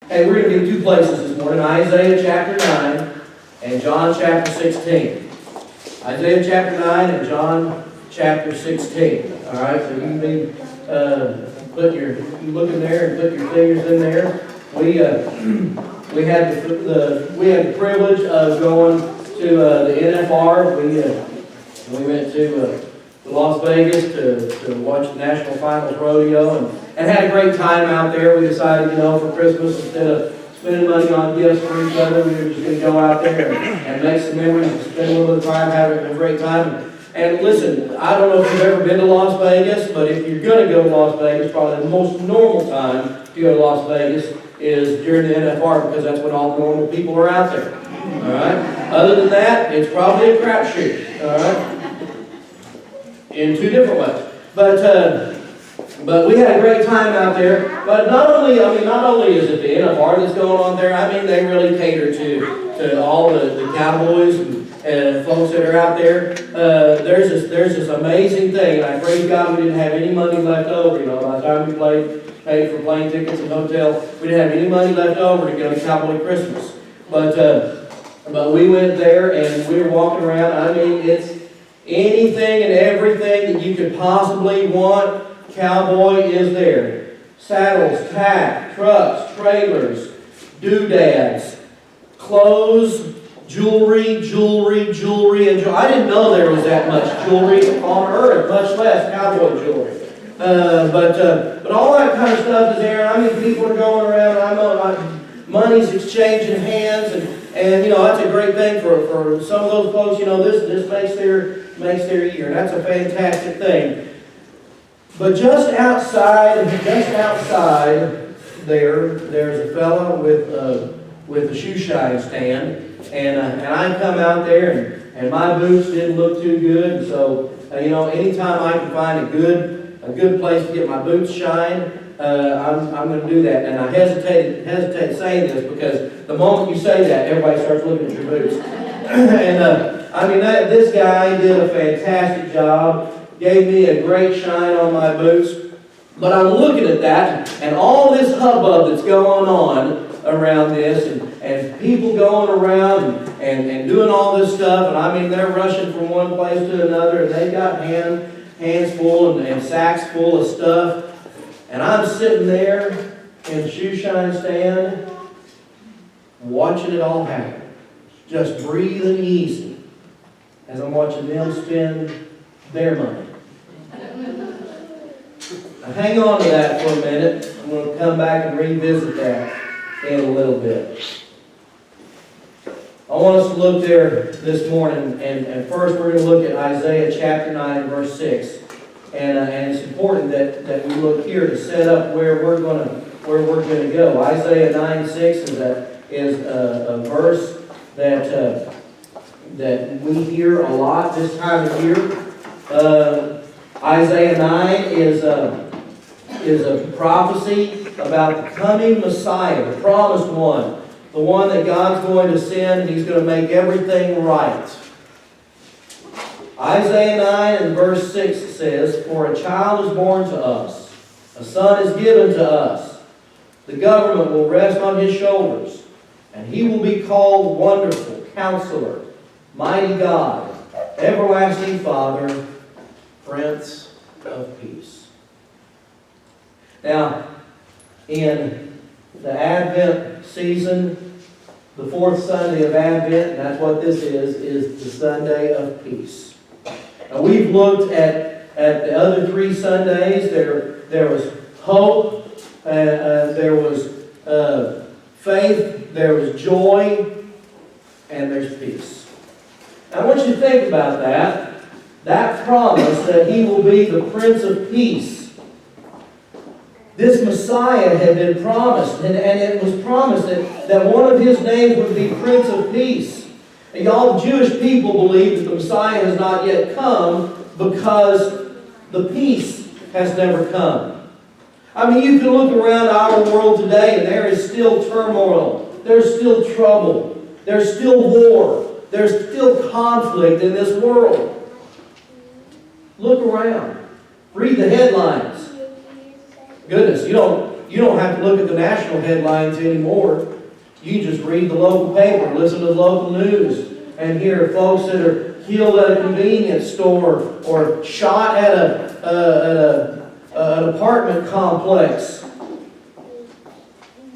Hey, we're going to be two places this morning, Isaiah chapter 9 and John chapter 16. Isaiah chapter 9 and John chapter 16. All right, so you can be looking there and put your fingers in there. We had the privilege of going to the NFR. We went to Las Vegas to watch the National Finals Rodeo and had a great time out there. We decided, for Christmas, instead of spending money on gifts for each other, we were just going to go out there and make some memories and spend a little bit of time having a great time. And listen, I don't know if you've ever been to Las Vegas, but if you're going to go to Las Vegas, probably the most normal time to go to Las Vegas is during the NFR, because that's when all the normal people are out there. All right? Other than that, it's probably a crapshoot. All right? In two different ways. But we had a great time out there. But not only is it the NFR that's going on there, they really cater to all the Cowboys and folks that are out there. There's this amazing thing, and I praise God we didn't have any money left over. By the time we paid for plane tickets and hotel, we didn't have any money left over to go to Cowboy Christmas. But we went there and we were walking around. It's anything and everything that you could possibly want, Cowboy is there. Saddles, tack, trucks, trailers, doodads, clothes, jewelry, and jewelry. I didn't know there was that much jewelry on earth, much less cowboy jewelry. But all that kind of stuff is there. People are going around. Money's exchanging hands, and that's a great thing for some of those folks. This makes their year. That's a fantastic thing. But just outside there's a fella with a shoe shine stand, and I come out there and my boots didn't look too good. So anytime I can find a good place to get my boots shined, I'm going to do that. And I hesitate saying this because the moment you say that, everybody starts looking at your boots. And this guy did a fantastic job. Gave me a great shine on my boots. But I'm looking at that and all this hubbub that's going on around this, and people going around and doing all this stuff. And they're rushing from one place to another, and they got hands full and sacks full of stuff. And I'm sitting there in the shoe shine stand, watching it all happen. Just breathing easy as I'm watching them spend their money. Now hang on to that for a minute. I'm going to come back and revisit that in a little bit. I want us to look there this morning, and first we're going to look at Isaiah chapter 9 and verse 6. And it's important that we look here to set up where we're going to go. Isaiah 9:6 is a verse that we hear a lot this time of year. Isaiah 9 is a prophecy about the coming Messiah, the promised one, the one that God's going to send, and He's going to make everything right. Isaiah 9 and verse 6 says, "For a child is born to us, a son is given to us. The government will rest on His shoulders, and He will be called Wonderful, Counselor, Mighty God, Everlasting Father, Prince of Peace." Now, in the Advent season, the fourth Sunday of Advent, and that's what this is the Sunday of Peace. Now, we've looked at the other three Sundays. There was hope, there was faith, there was joy, and there's peace. Now, I want you to think about that promise that He will be the Prince of Peace. This Messiah had been promised, and it was promised that one of His names would be Prince of Peace. And y'all, Jewish people believe that the Messiah has not yet come because the peace has never come. You can look around our world today and there is still turmoil. There's still trouble. There's still war. There's still conflict in this world. Look around. Read the headlines. Goodness, you don't You don't have to look at the national headlines anymore. You just read the local paper, listen to the local news, and hear folks that are killed at a convenience store or shot at an apartment complex.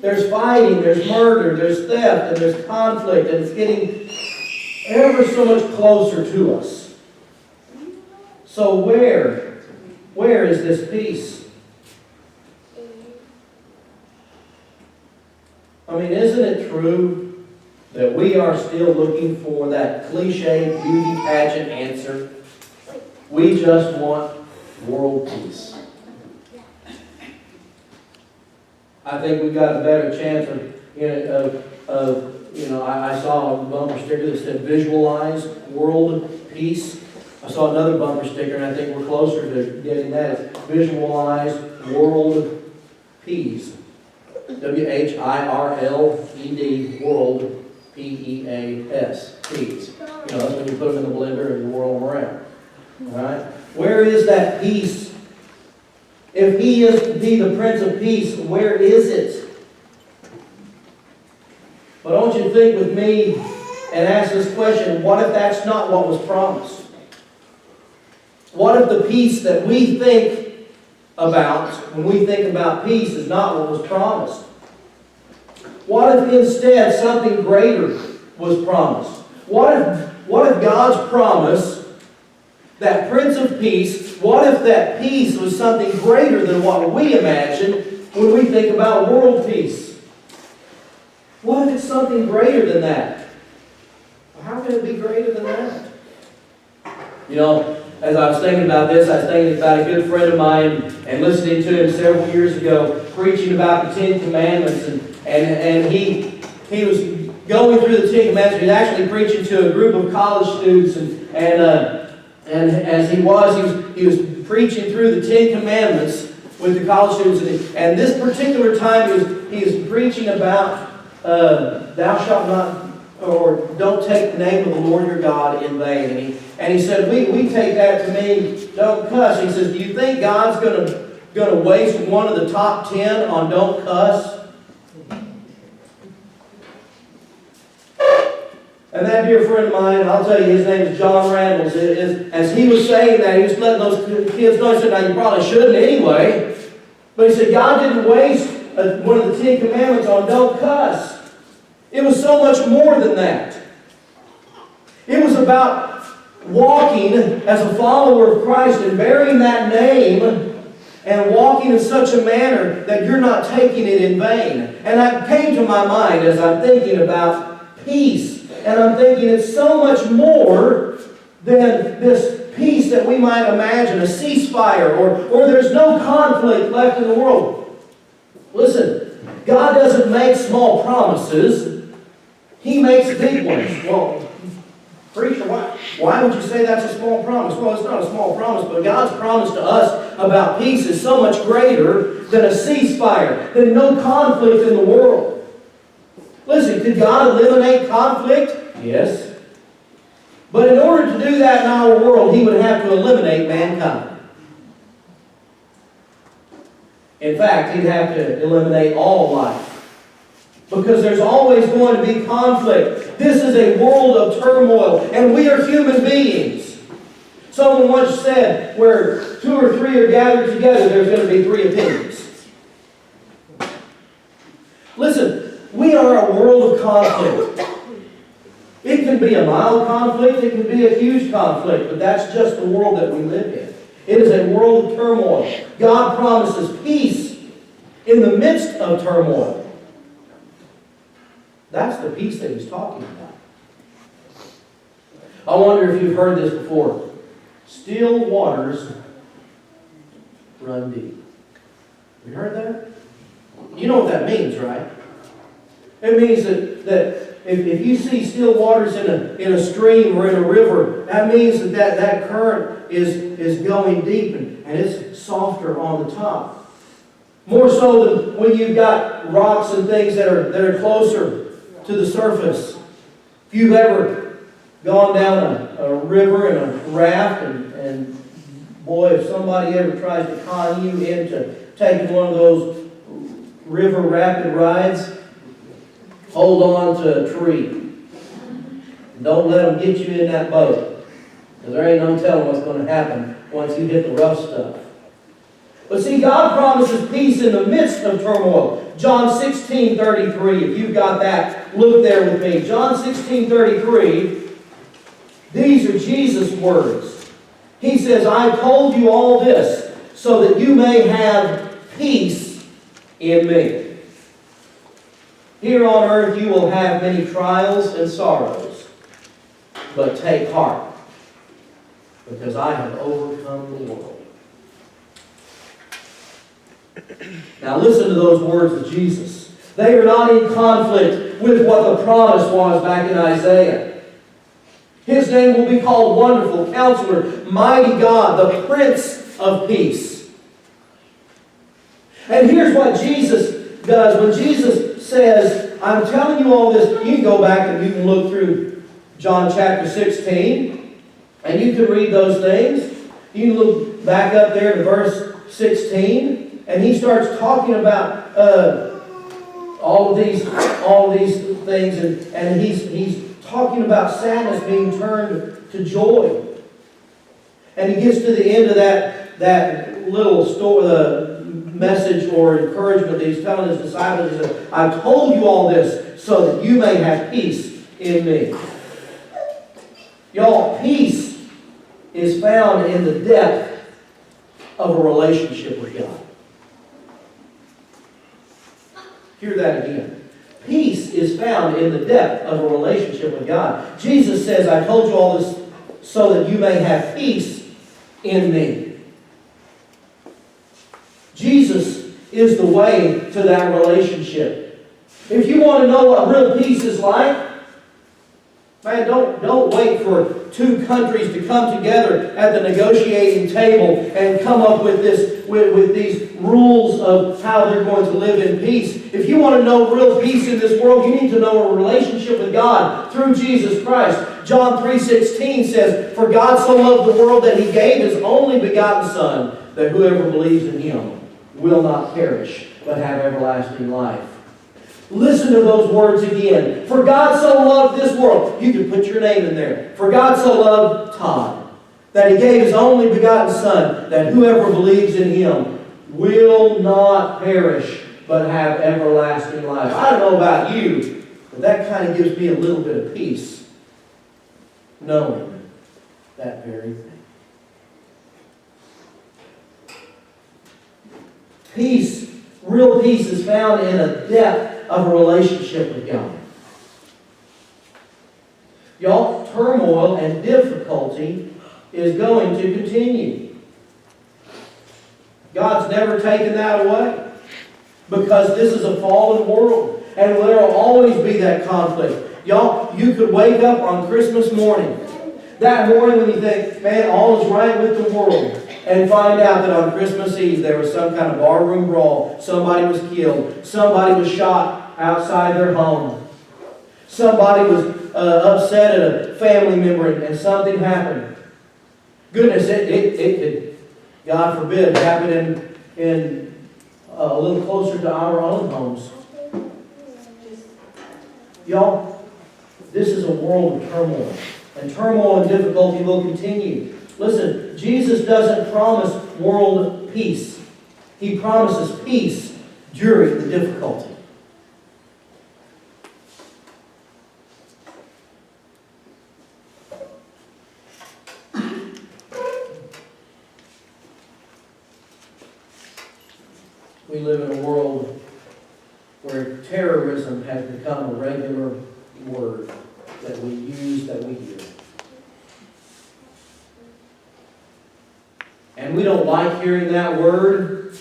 There's fighting, there's murder, there's theft, and there's conflict, and it's getting ever so much closer to us. So where is this peace? I mean, isn't it true that we are still looking for that cliche beauty pageant answer? We just want world peace. I think we've got a better chance I saw a bumper sticker that said visualize world peace. I saw another bumper sticker, and I think we're closer to getting that. It's visualize world peace. WHIRLED, world, PEAS, peace. That's when you put them in the blender and you whirl them around. All right? Where is that peace? If He is to be the Prince of Peace, where is it? But I want you to think with me and ask this question, what if that's not what was promised? What if the peace that we think about when we think about peace is not what was promised? What if instead something greater was promised? What if God's promise, that Prince of Peace, what if that peace was something greater than what we imagine when we think about world peace? What if it's something greater than that? How can it be greater than that? As I was thinking about this, I was thinking about a good friend of mine and listening to him several years ago preaching about the Ten Commandments, and he was going through the Ten Commandments. He was actually preaching to a group of college students, and as he was preaching through the Ten Commandments with the college students, and this particular time he was preaching about thou shalt not, or don't take the name of the Lord your God in vain. And he said, we take that to mean don't cuss. He says, do you think God's going to waste one of the top 10 on don't cuss? And that dear friend of mine, I'll tell you, his name is John Randalls. As he was saying that, he was letting those kids know, he said, now you probably shouldn't anyway. But he said, God didn't waste one of the 10 Commandments on don't cuss. It was so much more than that. It was about walking as a follower of Christ and bearing that name and walking in such a manner that you're not taking it in vain. And that came to my mind as I'm thinking about peace. And I'm thinking it's so much more than this peace that we might imagine, a ceasefire, or there's no conflict left in the world. Listen, God doesn't make small promises. He makes big ones. Well, preacher, why would you say that's a small promise? Well, it's not a small promise, but God's promise to us about peace is so much greater than a ceasefire, than no conflict in the world. Listen, could God eliminate conflict? Yes. But in order to do that in our world, He would have to eliminate mankind. In fact, He'd have to eliminate all life. Because there's always going to be conflict. This is a world of turmoil, and we are human beings. Someone once said, where 2 or 3 are gathered together, there's going to be 3 opinions. Listen, we are a world of conflict. It can be a mild conflict, it can be a huge conflict, but that's just the world that we live in. It is a world of turmoil. God promises peace in the midst of turmoil. That's the peace that He's talking about. I wonder if you've heard this before. Still waters run deep. You heard that? You know what that means, right? It means that if you see still waters in a stream or in a river, that means that current is going deep and it's softer on the top. More so than when you've got rocks and things that are closer to the surface. If you've ever gone down a river in a raft and boy, if somebody ever tries to con you into taking one of those river rapid rides, hold on to a tree. Don't let them get you in that boat, because there ain't no telling what's going to happen once you hit the rough stuff. But see, God promises peace in the midst of turmoil. John 16:33, if you've got that, look there with me. John 16:33, these are Jesus' words. He says, I told you all this so that you may have peace in me. Here on earth you will have many trials and sorrows, but take heart, because I have overcome the world. Now listen to those words of Jesus. They are not in conflict with what the promise was back in Isaiah. His name will be called Wonderful Counselor, Mighty God, the Prince of Peace. And here's what Jesus does. When Jesus says, I'm telling you all this, you can go back and you can look through John chapter 16, and you can read those things. You can look back up there to verse 16. And he starts talking about all of these things, and he's talking about sadness being turned to joy. And he gets to the end of that little story, message or encouragement that he's telling his disciples. He says, I've told you all this so that you may have peace in me. Y'all, peace is found in the depth of a relationship with God. Hear that again. Peace is found in the depth of a relationship with God. Jesus says, I told you all this so that you may have peace in me. Jesus is the way to that relationship. If you want to know what real peace is like, man, don't wait for two countries to come together at the negotiating table and come up with these rules of how they're going to live in peace. If you want to know real peace in this world, you need to know a relationship with God through Jesus Christ. John 3:16 says, For God so loved the world that He gave His only begotten Son, that whoever believes in Him will not perish, but have everlasting life. Listen to those words again. For God so loved this world. You can put your name in there. For God so loved Todd, that He gave His only begotten Son, that whoever believes in Him will not perish, but have everlasting life. I don't know about you, but that kind of gives me a little bit of peace, knowing that very thing. Peace, real peace, is found in a depth of a relationship with God. Y'all, turmoil and difficulty is going to continue. God's never taken that away, because this is a fallen world, and there will always be that conflict. Y'all, you could wake up on Christmas morning, that morning when you think, man, all is right with the world, and find out that on Christmas Eve there was some kind of barroom brawl, somebody was killed, somebody was shot outside their home, somebody was upset at a family member and something happened. Goodness, it could, God forbid, happen in a little closer to our own homes. Y'all, this is a world of turmoil, and turmoil and difficulty will continue. Listen, Jesus doesn't promise world peace. He promises peace during the difficulty. We live in a world where terrorism has become a regular word that we use, that we hear. And we don't like hearing that word,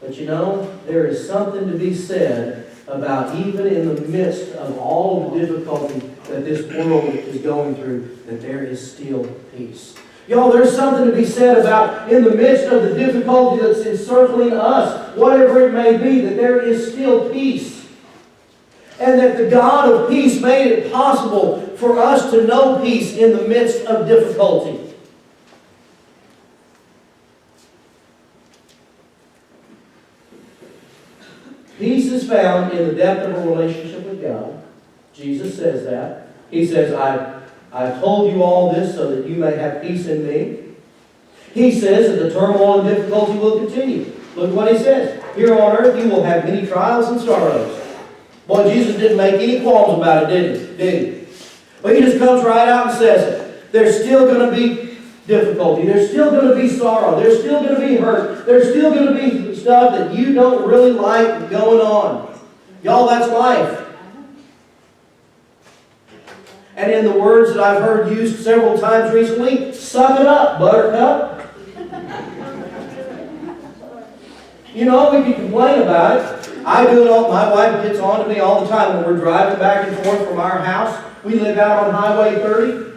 but you know, there is something to be said about, even in the midst of all the difficulty that this world is going through, that there is still peace. Y'all, there's something to be said about, in the midst of the difficulty that's encircling us, whatever it may be, that there is still peace. And that the God of peace made it possible for us to know peace in the midst of difficulty. Peace is found in the depth of a relationship with God. Jesus says that. He says, I've told you all this so that you may have peace in me. He says that the turmoil and difficulty will continue. Look what he says. Here on earth you will have many trials and sorrows. Boy, Jesus didn't make any qualms about it, did he? But he just comes right out and says it. There's still going to be difficulty. There's still going to be sorrow. There's still going to be hurt. There's still going to be stuff that you don't really like going on. Y'all, that's life. And in the words that I've heard used several times recently, suck it up, buttercup. You know, we can complain about it. I do it all. My wife gets on to me all the time when we're driving back and forth from our house. We live out on Highway 30,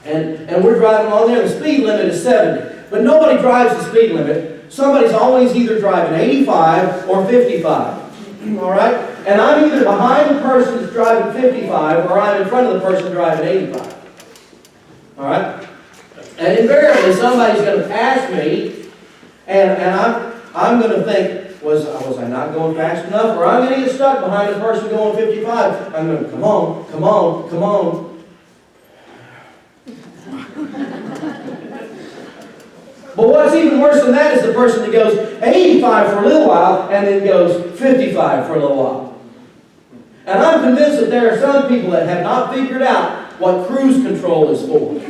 and we're driving on there. The speed limit is 70. But nobody drives the speed limit. Somebody's always either driving 85 or 55. All right? And I'm either behind the person that's driving 55 or I'm in front of the person driving 85. All right? And invariably, somebody's going to pass me, and I'm going to think, was I not going fast enough? Or I'm going to get stuck behind the person going 55. I'm going to, come on, come on, come on. But what's even worse than that is the person that goes 85 for a little while and then goes 55 for a little while. And I'm convinced that there are some people that have not figured out what cruise control is for.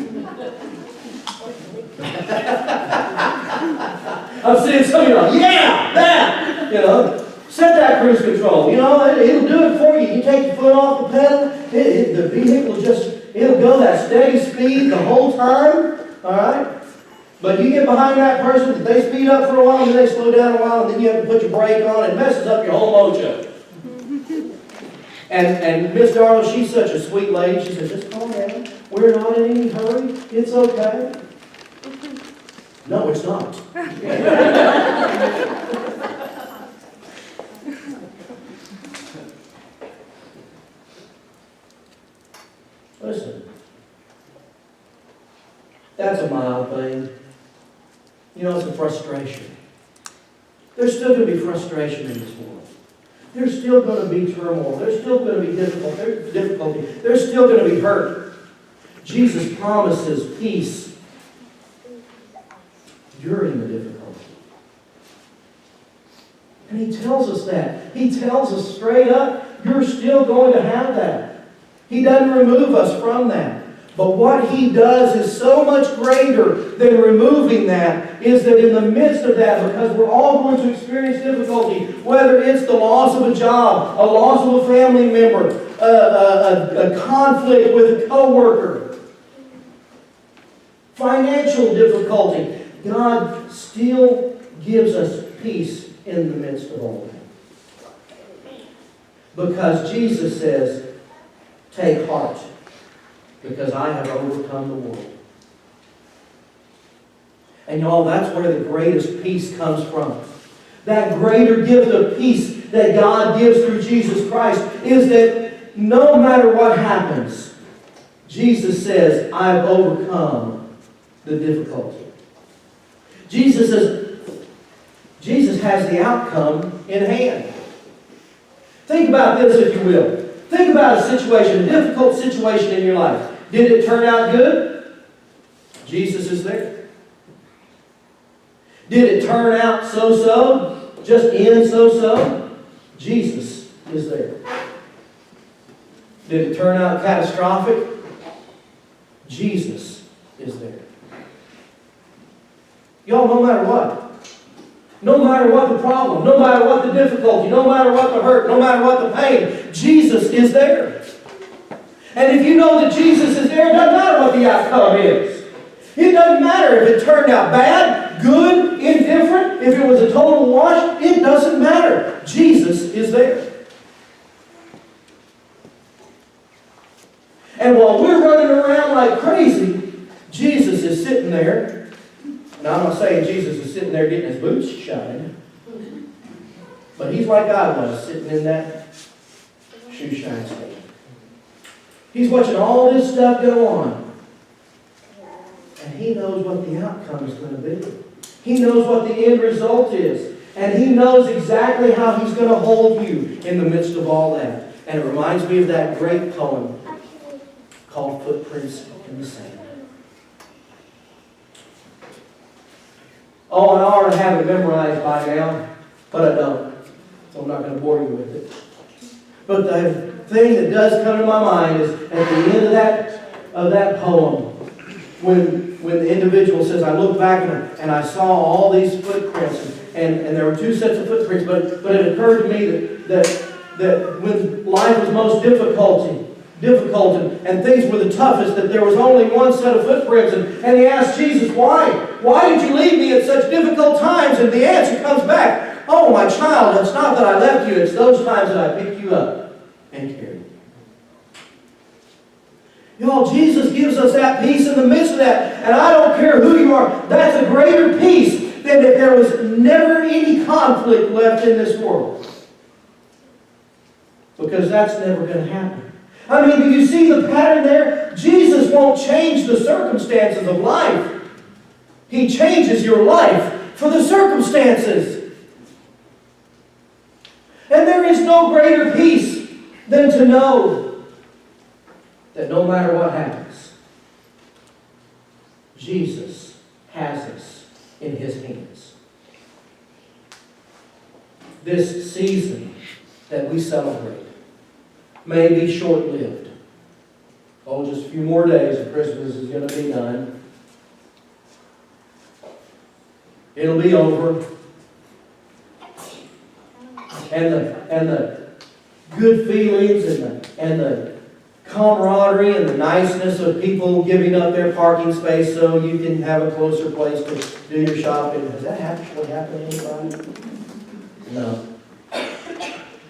I'm seeing some of you like, yeah, that! You know, set that cruise control. You know, it'll do it for you. You take your foot off the pedal, the vehicle it'll go that steady speed the whole time. All right? But you get behind that person, they speed up for a while, and then they slow down a while, and then you have to put your brake on, and it messes up your whole mojo. And Miss Darla, she's such a sweet lady. She says, just calm down. We're not in any hurry. It's okay. No, it's not. Listen, that's a mild thing. You know, it's a frustration. There's still going to be frustration in this world. There's still going to be turmoil. There's still going to be difficulty. There's still going to be hurt. Jesus promises peace during the difficulty. And he tells us that. He tells us straight up, you're still going to have that. He doesn't remove us from that. But what he does is so much greater than removing that, is that in the midst of that, because we're all going to experience difficulty, whether it's the loss of a job, a loss of a family member, a conflict with a coworker, financial difficulty, God still gives us peace in the midst of all that. Because Jesus says, take heart, because I have overcome the world. And y'all, that's where the greatest peace comes from. That greater gift of peace that God gives through Jesus Christ is that no matter what happens, Jesus says, I've overcome the difficulty. Jesus has the outcome in hand. Think about this, if you will. Think about a situation, a difficult situation in your life. Did it turn out good? Jesus is there. Did it turn out so-so? Just end so-so? Jesus is there. Did it turn out catastrophic? Jesus is there. Y'all, no matter what. No matter what the problem, no matter what the difficulty, no matter what the hurt, no matter what the pain, Jesus is there. And if you know that Jesus is there, it doesn't matter what the outcome is. It doesn't matter if it turned out bad, good, indifferent, if it was a total wash, it doesn't matter. Jesus is there. And while we're running around like crazy, Jesus is sitting there. Now, I'm not saying Jesus is sitting there getting his boots shined, but he's like I was, sitting in that shoe shine station. He's watching all this stuff go on, and he knows what the outcome is going to be. He knows what the end result is. And He knows exactly how He's going to hold you in the midst of all that. And it reminds me of that great poem called Footprints in the Sand. Oh, and I ought to have it memorized by now, but I don't. So I'm not going to bore you with it. But the thing that does come to my mind is at the end of that poem, when the individual says, I look back and I saw all these footprints, and there were two sets of footprints, but it occurred to me that when life was most difficult and things were the toughest, that there was only one set of footprints. And he asked Jesus, why? Why did you leave me at such difficult times? And the answer comes back, oh, my child, it's not that I left you, it's those times that I picked you up and carried you. Y'all, Jesus gives us that peace in the midst of that. And I don't care who you are, that's a greater peace than if there was never any conflict left in this world. Because that's never going to happen. I mean, do you see the pattern there? Jesus won't change the circumstances of life. He changes your life for the circumstances. And there is no greater peace than to know that no matter what happens, Jesus has us in His hands. This season that we celebrate may be short-lived. Oh, just a few more days and Christmas is going to be done. It'll be over. And the good feelings and the camaraderie and the niceness of people giving up their parking space so you can have a closer place to do your shopping. Has that actually happened to anybody? No.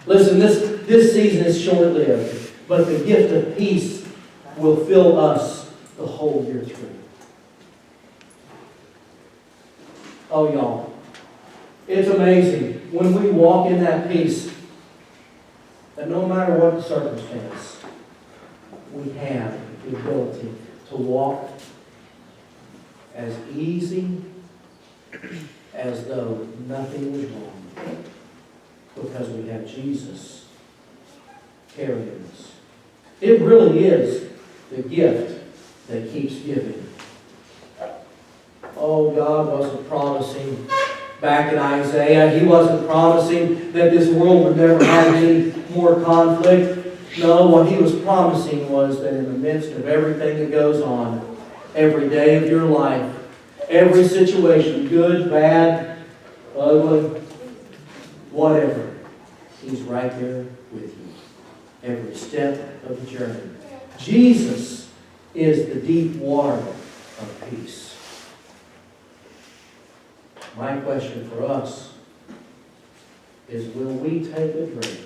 Listen, this season is short-lived, but the gift of peace will fill us the whole year through. Oh, y'all, it's amazing when we walk in that peace that no matter what the circumstance, we have the ability to walk as easy as though nothing was wrong. Because we have Jesus carrying us. It really is the gift that keeps giving. Oh, God wasn't promising back in Isaiah. He wasn't promising that this world would never have any more conflict. No, what He was promising was that in the midst of everything that goes on, every day of your life, every situation, good, bad, ugly, whatever, He's right there with you. Every step of the journey. Jesus is the deep water of peace. My question for us is, will we take a drink?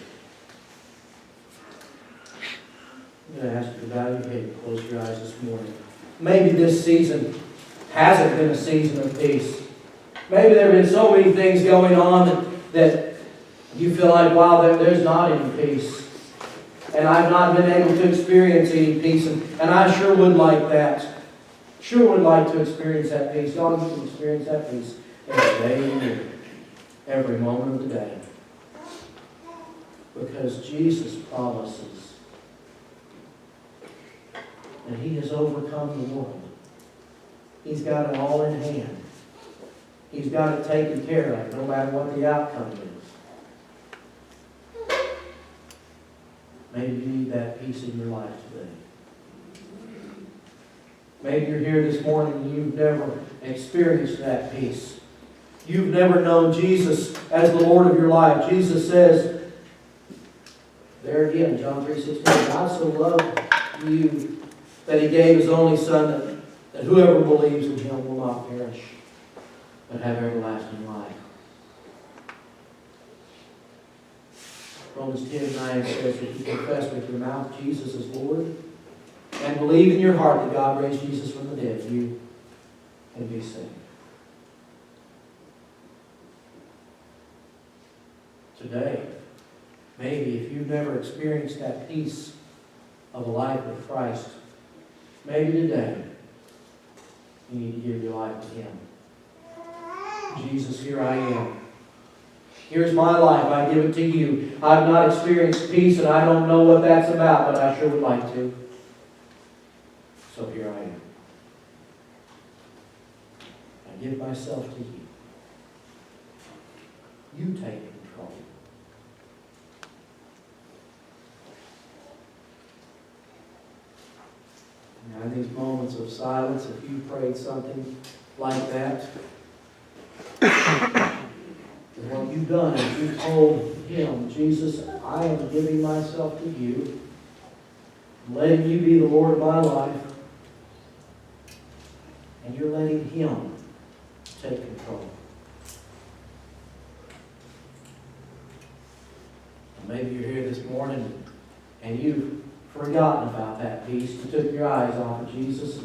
I'm going to ask you to bow your head and close your eyes this morning. Maybe this season hasn't been a season of peace. Maybe there have been so many things going on that you feel like, wow, there's not any peace. And I've not been able to experience any peace. And I sure would like that. Sure would like to experience that peace. God, you can experience that peace every day of the year. Every moment of the day. Because Jesus promises. And He has overcome the world. He's got it all in hand. He's got it taken care of, no matter what the outcome is. Maybe you need that peace in your life today. Maybe you're here this morning and you've never experienced that peace. You've never known Jesus as the Lord of your life. Jesus says, there again, John 3:16, God so loved you that He gave His only Son that whoever believes in Him will not perish, but have everlasting life. Romans 10:9 says that you confess with your mouth Jesus is Lord and believe in your heart that God raised Jesus from the dead, you can be saved. Today, maybe if you've never experienced that peace of a life with Christ, maybe today you need to give your life to Him. Jesus, here I am. Here's my life. I give it to you. I've not experienced peace, and I don't know what that's about, but I sure would like to. So here I am. I give myself to you. You take control. Now, in these moments of silence, if you prayed something like that, what you've done is you told Him, Jesus, I am giving myself to you, letting you be the Lord of my life, and you're letting Him take control. And maybe you're here this morning and you've forgotten about that peace. You took your eyes off of Jesus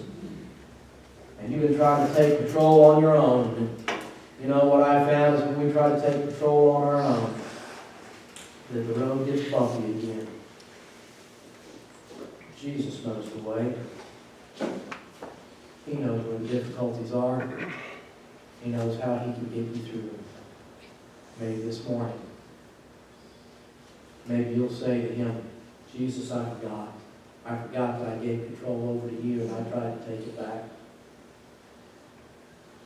and you've been trying to take control on your own. And you know what I found is when we try to take control on our own, that the road gets bumpy again. Jesus knows the way. He knows where the difficulties are. He knows how He can get you through them. Maybe this morning, maybe you'll say to Him, Jesus, I forgot. I forgot that I gave control over to you and I tried to take it back.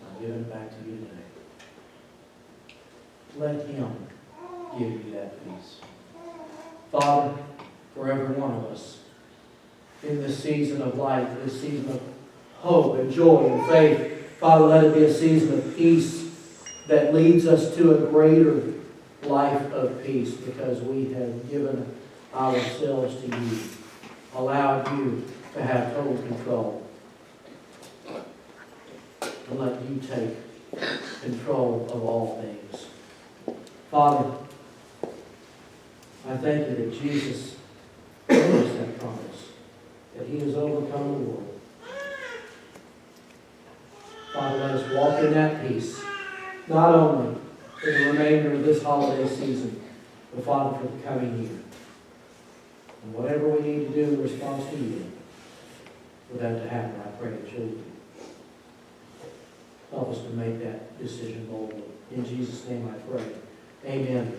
I'm giving it back to you today. Let Him give you that peace. Father, for every one of us, in this season of life, this season of hope and joy and faith, Father, let it be a season of peace that leads us to a greater life of peace because we have given ourselves to you, allowed you to have total control, and let you take control of all things. Father, I thank you that Jesus gave us that promise, that He has overcome the world. Father, let us walk in that peace, not only for the remainder of this holiday season, but Father, for the coming year. And whatever we need to do in response to you, for that to happen, I pray that you'll help us to make that decision boldly. In Jesus' name I pray. Amen.